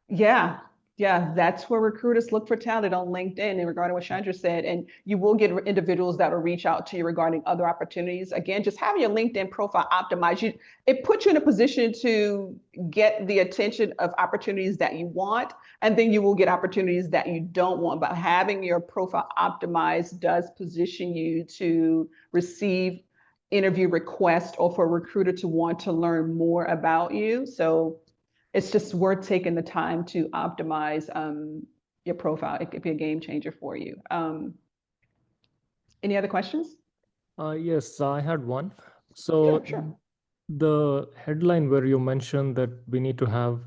Yeah. Yeah, that's where recruiters look for talent, on LinkedIn, and regarding what Chandra said, and you will get individuals that will reach out to you regarding other opportunities. Again, just having your LinkedIn profile optimized, it puts you in a position to get the attention of opportunities that you want, and then you will get opportunities that you don't want. But having your profile optimized does position you to receive interview requests or for a recruiter to want to learn more about you. So it's just worth taking the time to optimize your profile. It could be a game changer for you. Any other questions? Yes, I had one. So sure. The headline where you mentioned that we need to have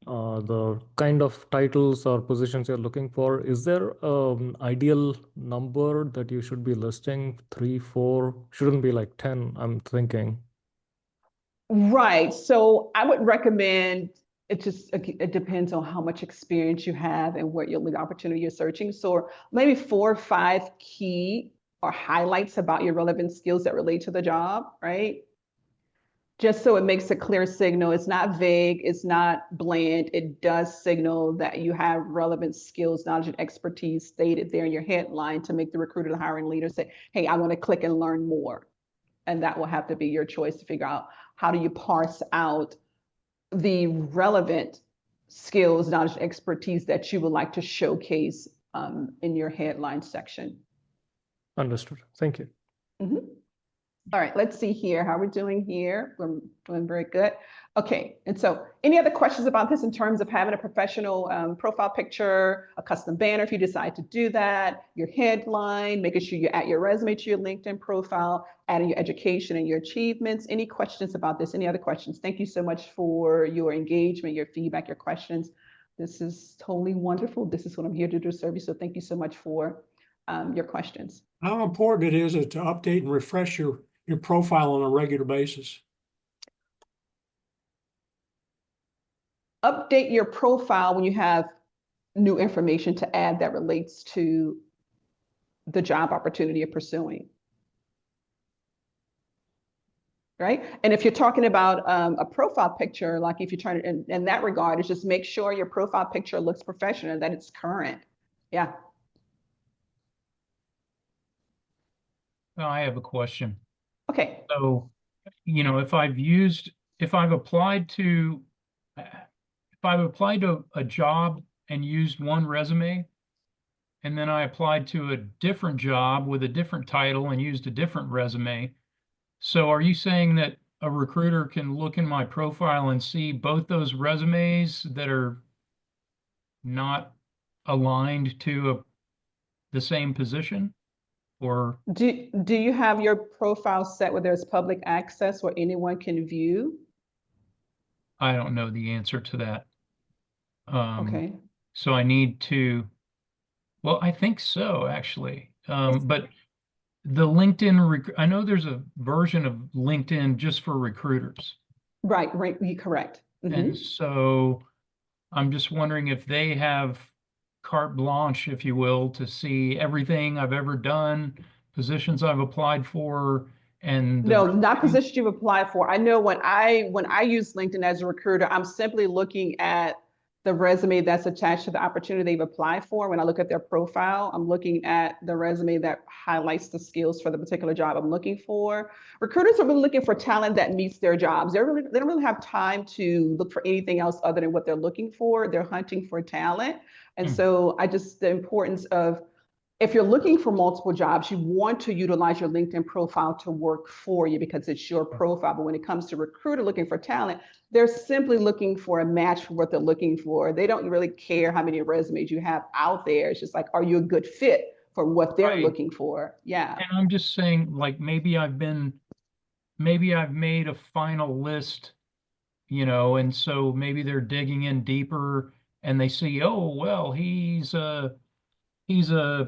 the kind of titles or positions you're looking for, is there an ideal number that you should be listing? 3, 4, shouldn't be like 10, I'm thinking. Right. So I would recommend, it depends on how much experience you have and what your opportunity you're searching. So maybe 4 or 5 key or highlights about your relevant skills that relate to the job, right? Just so it makes a clear signal. It's not vague, it's not bland. It does signal that you have relevant skills, knowledge, and expertise stated there in your headline to make the recruiter, the hiring leader say, hey, I want to click and learn more. And that will have to be your choice to figure out how do you parse out the relevant skills, knowledge, and expertise that you would like to showcase in your headline section. Understood. Thank you. Mm-hmm. All right, let's see here how we're doing here. We're doing very good. Okay, and so any other questions about this in terms of having a professional profile picture, a custom banner if you decide to do that, your headline, making sure you add your resume to your LinkedIn profile, adding your education and your achievements. Any questions about this? Any other questions? Thank you so much for your engagement, your feedback, your questions. This is totally wonderful. This is what I'm here to do, serve you. So thank you so much for your questions. How important it is to update and refresh your profile on a regular basis? Update your profile when you have new information to add that relates to the job opportunity you're pursuing. Right? And if you're talking about a profile picture, like if you turn it in that regard, is just make sure your profile picture looks professional and that it's current. Yeah. Well, I have a question. Okay. So, you know, if I've applied to a job and used one resume, and then I applied to a different job with a different title and used a different resume. So are you saying that a recruiter can look in my profile and see both those resumes that are not aligned to the same position? Or do you have your profile set where there's public access where anyone can view? I don't know the answer to that. Okay. So I need to, well, I think so, actually. But the LinkedIn, I know there's a version of LinkedIn just for recruiters. Right, you're correct. Mm-hmm. And so I'm just wondering if they have carte blanche, if you will, to see everything I've ever done, positions I've applied for, and no, not positions you've applied for. I know when I use LinkedIn as a recruiter, I'm simply looking at the resume that's attached to the opportunity they've applied for. When I look at their profile, I'm looking at the resume that highlights the skills for the particular job I'm looking for. Recruiters are really looking for talent that meets their jobs. They don't really have time to look for anything else other than what they're looking for. They're hunting for talent. And so the importance of, if you're looking for multiple jobs, you want to utilize your LinkedIn profile to work for you because it's your profile. But when it comes to recruiter looking for talent, they're simply looking for a match for what they're looking for. They don't really care how many resumes you have out there. It's just like, are you a good fit for what they're looking for? Yeah. And I'm just saying, like, maybe I've made a final list, you know, and so maybe they're digging in deeper and they see, oh, well, he's a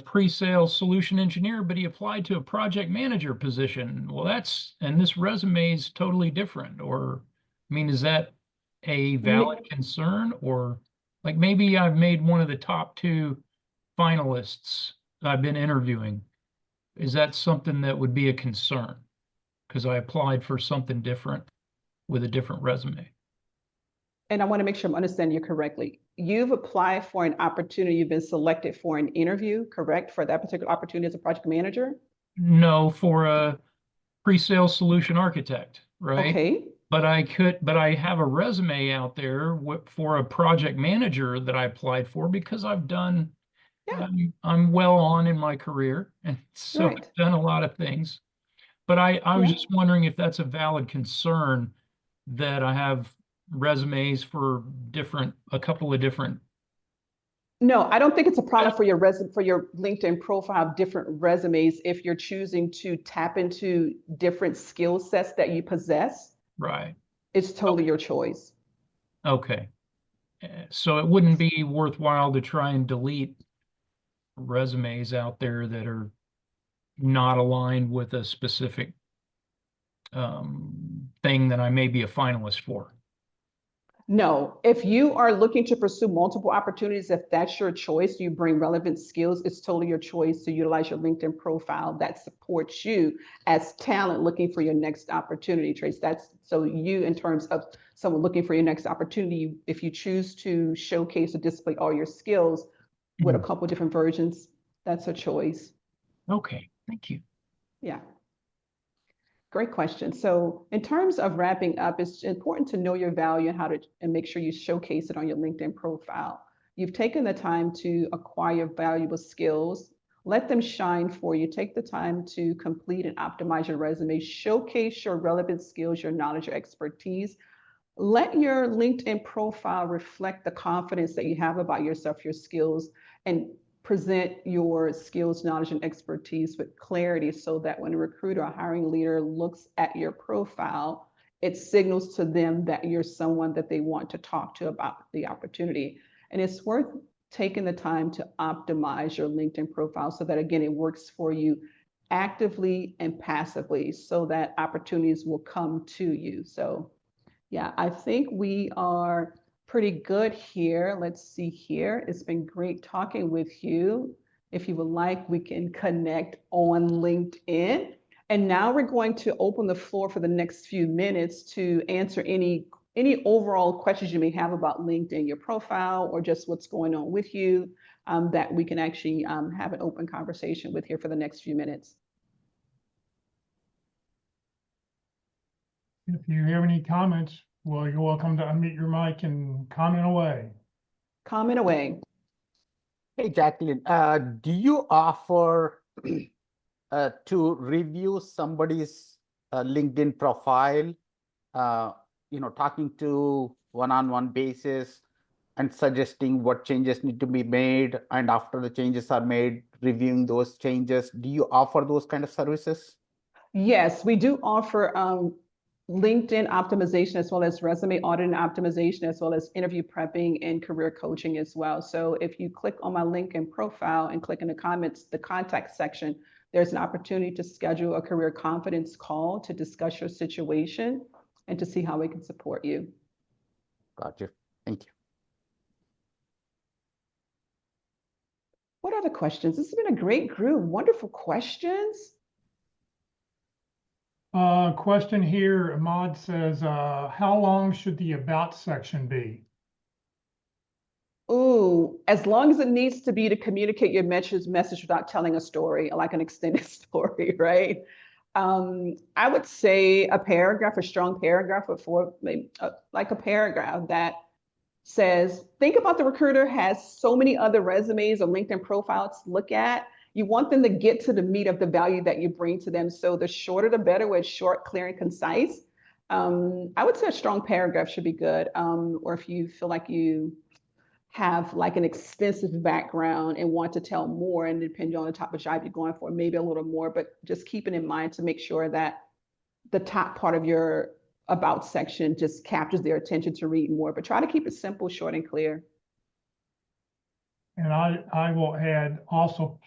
pre-sales solution engineer, but he applied to a project manager position. Well, and this resume is totally different. Or, I mean, is that a valid concern? Or like maybe I've made one of the top 2 finalists I've been interviewing. Is that something that would be a concern? Because I applied for something different with a different resume. And I want to make sure I'm understanding you correctly. You've applied for an opportunity, you've been selected for an interview, correct? For that particular opportunity as a project manager? No, for a pre-sales solution architect, right? Okay. But I have a resume out there for a project manager that I applied for because I've done, I'm well on in my career. And so I've done a lot of things. But I was just wondering if that's a valid concern that I have resumes for a couple of different. No, I don't think it's a problem for your LinkedIn profile, different resumes, if you're choosing to tap into different skill sets that you possess. Right. It's totally your choice. Okay. So it wouldn't be worthwhile to try and delete resumes out there that are not aligned with a specific thing that I may be a finalist for. No, if you are looking to pursue multiple opportunities, if that's your choice, you bring relevant skills, it's totally your choice to utilize your LinkedIn profile that supports you as talent looking for your next opportunity, Trace. That's so you, in terms of someone looking for your next opportunity, if you choose to showcase or display all your skills with a couple different versions, that's a choice. Okay, thank you. Yeah. Great question. So in terms of wrapping up, it's important to know your value and how to and make sure you showcase it on your LinkedIn profile. You've taken the time to acquire valuable skills. Let them shine for you. Take the time to complete and optimize your resume. Showcase your relevant skills, your knowledge, your expertise. Let your LinkedIn profile reflect the confidence that you have about yourself, your skills, and present your skills, knowledge, and expertise with clarity so that when a recruiter or hiring leader looks at your profile, it signals to them that you're someone that they want to talk to about the opportunity. And it's worth taking the time to optimize your LinkedIn profile so that, again, it works for you actively and passively so that opportunities will come to you. So yeah, I think we are pretty good here. Let's see here. It's been great talking with you. If you would like, we can connect on LinkedIn. And now we're going to open the floor for the next few minutes to answer any overall questions you may have about LinkedIn, your profile, or just what's going on with you, that we can actually have an open conversation with here for the next few minutes. If you have any comments, well, you're welcome to unmute your mic and comment away. Comment away. Hey, Jacqueline, do you offer to review somebody's LinkedIn profile, talking to one-on-one basis and suggesting what changes need to be made, and after the changes are made, reviewing those changes? Do you offer those kind of services? Yes, we do offer LinkedIn optimization, as well as resume audit and optimization, as well as interview prepping and career coaching as well. So if you click on my LinkedIn profile and click in the comments, the contact section, there's an opportunity to schedule a career confidence call to discuss your situation and to see how we can support you. Got you. Thank you. What other questions? This has been a great group. Wonderful questions. Question here, Ahmad says, how long should the about section be? Ooh, as long as it needs to be to communicate your message without telling a story, like an extended story, right? I would say a paragraph, a strong paragraph before, maybe like a paragraph that says, think about the recruiter has so many other resumes or LinkedIn profiles to look at. You want them to get to the meat of the value that you bring to them. So the shorter, the better, where it's short, clear, and concise. I would say a strong paragraph should be good. Or if you feel like you have like an extensive background and want to tell more, and depending on the type of job you're going for, maybe a little more, but just keeping in mind to make sure that the top part of your about section just captures their attention to read more, but try to keep it simple, short, and clear. And I will add also,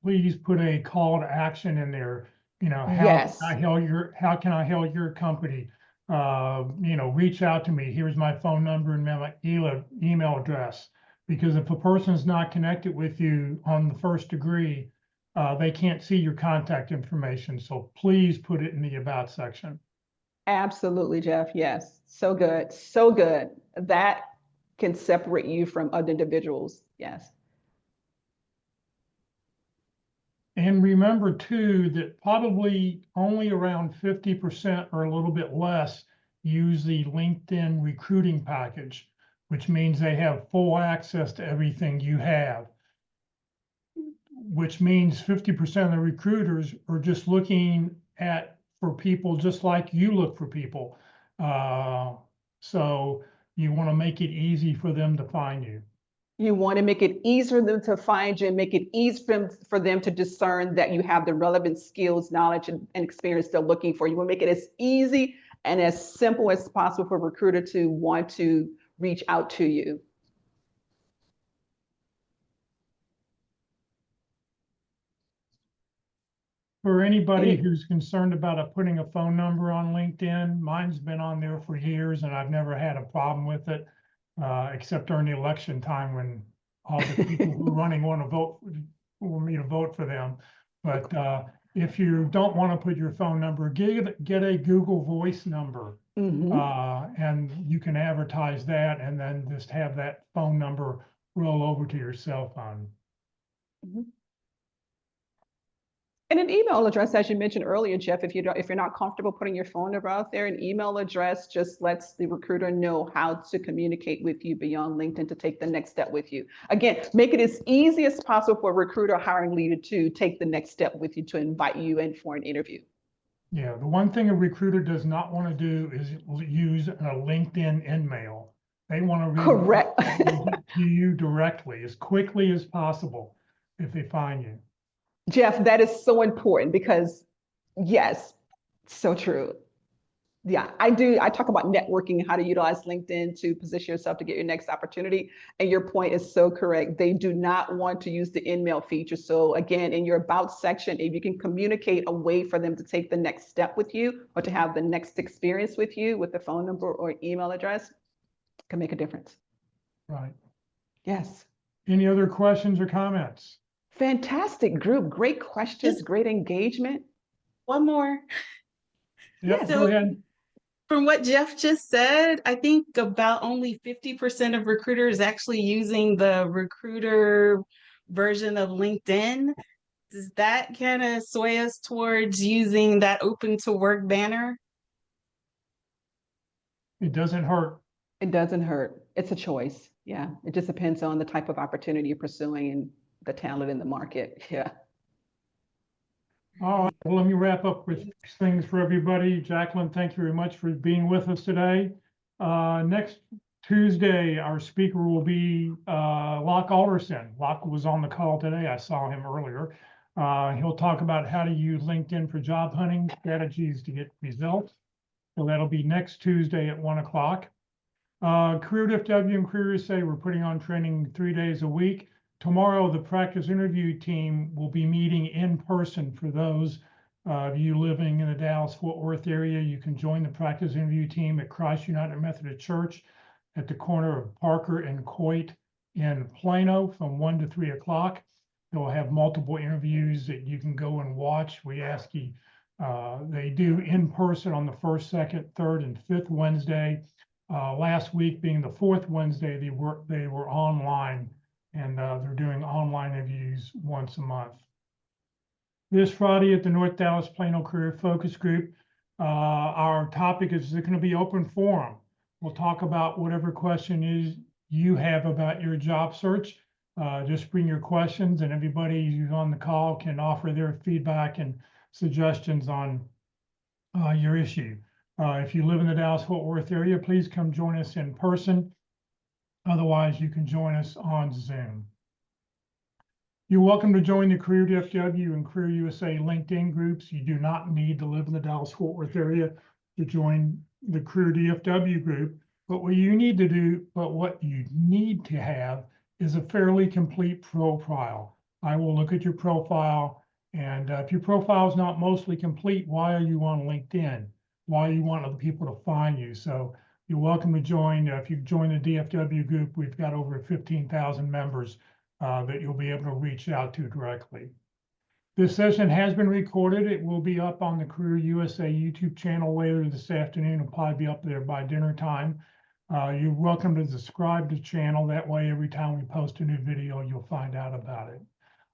please put a call to action in there. Yes. How can I help your company? Reach out to me. Here's my phone number and my email address. Because if a person's not connected with you on the first degree, they can't see your contact information. So please put it in the about section. Absolutely, Jeff. Yes. So good. So good. That can separate you from other individuals. Yes. And remember too, that probably only around 50% or a little bit less use the LinkedIn recruiting package, which means they have full access to everything you have, which means 50% of the recruiters are just looking for people just like you look for people. So you want to make it easy for them to find you. You want to make it easier for them to find you and make it easy for them to discern that you have the relevant skills, knowledge, and experience they're looking for. You want to make it as easy and as simple as possible for a recruiter to want to reach out to you. For anybody Any- who's concerned about putting a phone number on LinkedIn, mine's been on there for years and I've never had a problem with it, except during the election time when all the people who are running want me to vote for them. But if you don't want to put your phone number, get a Google Voice number, and you can advertise that and then just have that phone number roll over to your cell phone. And an email address, as you mentioned earlier, Jeff, if you're not comfortable putting your phone number out there, an email address just lets the recruiter know how to communicate with you beyond LinkedIn to take the next step with you. Again, make it as easy as possible for a recruiter or hiring leader to take the next step with you to invite you in for an interview. Yeah, the one thing a recruiter does not want to do is use a LinkedIn InMail. They want to Correct. to you directly as quickly as possible if they find you. Jeff, that is so important because yes, so true. Yeah, I talk about networking, how to utilize LinkedIn to position yourself to get your next opportunity. And your point is so correct. They do not want to use the InMail feature. So again, in your about section, if you can communicate a way for them to take the next step with you or to have the next experience with you with the phone number or email address, can make a difference. Right. Yes. Any other questions or comments? Fantastic group. Great questions, great engagement. One more. Yep, So, go ahead. From what Jeff just said, I think about only 50% of recruiters actually using the recruiter version of LinkedIn. Does that kind of sway us towards using that open to work banner? It doesn't hurt. It doesn't hurt. It's a choice. Yeah. It just depends on the type of opportunity you're pursuing and the talent in the market. Yeah. All right, well, let me wrap up with things for everybody. Jacqueline, thank you very much for being with us today. Next Tuesday, our speaker will be Locke Alderson. Locke was on the call today. I saw him earlier. He'll talk about how to use LinkedIn for job hunting strategies to get results. So that'll be next Tuesday at 1 o'clock. Career DFW and Career USA, we're putting on training 3 days a week. Tomorrow, the practice interview team will be meeting in person. For those of you living in the Dallas-Fort Worth area, you can join the practice interview team at Christ United Methodist Church at the corner of Parker and Coit in Plano from 1 to 3 o'clock. They'll have multiple interviews that you can go and watch. We ask you, they do in person on the first, second, third, and fifth Wednesday. Last week being the fourth Wednesday, they were online. And they're doing online interviews once a month. This Friday at the North Dallas Plano Career Focus Group, our topic is going to be open forum. We'll talk about whatever question is you have about your job search. Just bring your questions and everybody who's on the call can offer their feedback and suggestions on your issue. If you live in the Dallas-Fort Worth area, please come join us in person. Otherwise, you can join us on Zoom. You're welcome to join the Career DFW and Career USA LinkedIn groups. You do not need to live in the Dallas-Fort Worth area to join the Career DFW group. But what you need to have is a fairly complete profile. I will look at your profile, and if your profile is not mostly complete, why are you on LinkedIn? Why do you want other people to find you? So you're welcome to join. If you join the DFW group, we've got over 15,000 members that you'll be able to reach out to directly. This session has been recorded. It will be up on the Career USA YouTube channel later this afternoon. It'll probably be up there by dinner time. You're welcome to subscribe to the channel. That way, every time we post a new video, you'll find out about it.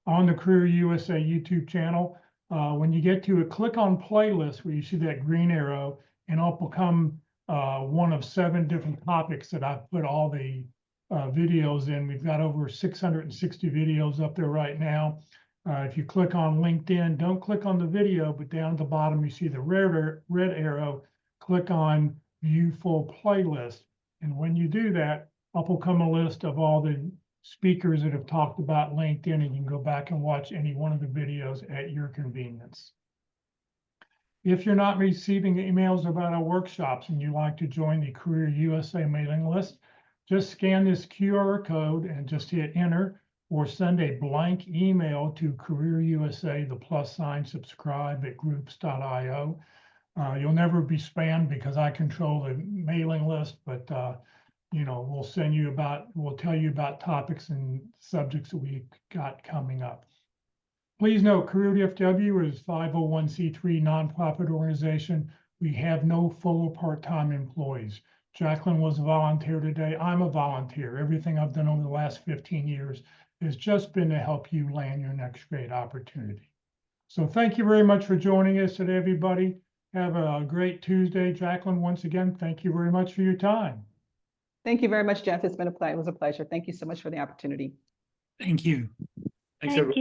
On the Career USA YouTube channel, when you get to it, click on playlist where you see that green arrow, and up will come one of 7 different topics that I've put all the videos in. We've got over 660 videos up there right now. If you click on LinkedIn, don't click on the video, but down at the bottom, you see the red arrow, click on View Full Playlist. And when you do that, up will come a list of all the speakers that have talked about LinkedIn, and you can go back and watch any one of the videos at your convenience. If you're not receiving emails about our workshops and you'd like to join the Career USA mailing list, just scan this QR code and just hit enter. or send a blank email to Career USA, the +subscribe@groups.io. You'll never be spammed because I control the mailing list, but we'll tell you about topics and subjects that we got coming up. Please note, Career DFW is 501c3 nonprofit organization. We have no full or part-time employees. Jacqueline was a volunteer today. I'm a volunteer. Everything I've done over the last 15 years has just been to help you land your next great opportunity. So thank you very much for joining us today, everybody. Have a great Tuesday. Jacqueline, once again, thank you very much for your time. Thank you very much, Jeff. It was a pleasure. Thank you so much for the opportunity. Thank you. Thank you.